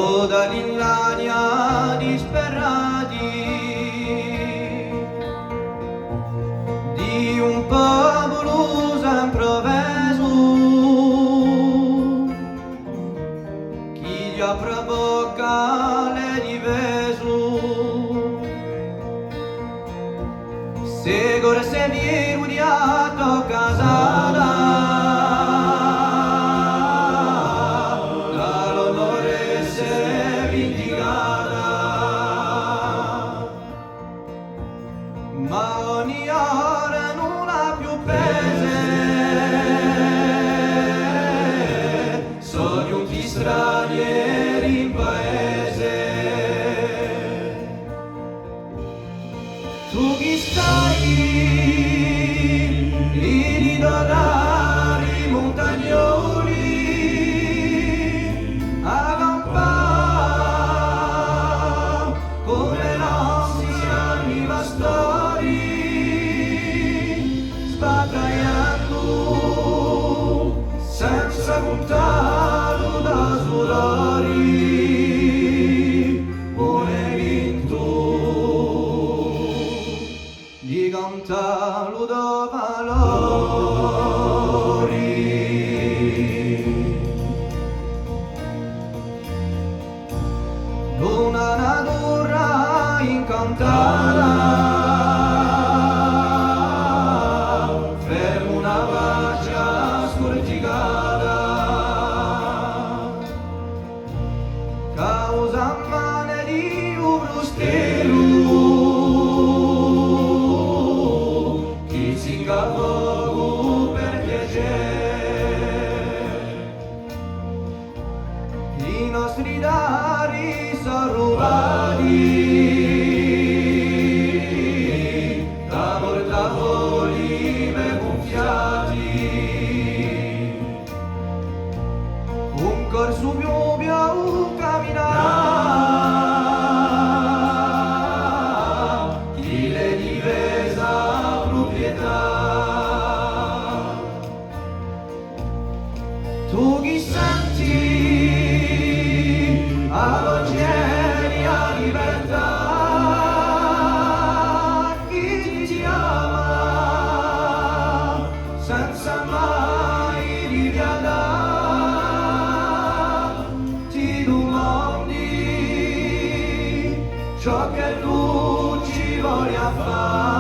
Toda l'Illania disperati di un popolo sempre veso, chi gli apre bocca le diveso, segure se viru di atto casata. Ma ogni ora non ha più pese, sono giunti stranieri in paese. Tu chi stai, i dollari montagnoli, a campare come nostri anni bastori, sbagliando senza contare da sudori, un vinto di cantarlo da valori. Una natura incantata, fermo una faccia scorticata, causa mane di un brustelo, chi si ingabba per piacere. I nostri dari sono rubati da portafogli ben gonfiati, un corso più camminare, chi le divesa proprietà. Tu chi senti all'oggeria libertà, chi ti ama senza mai ripiantare, ti domandi ciò che tu ci voglia fare.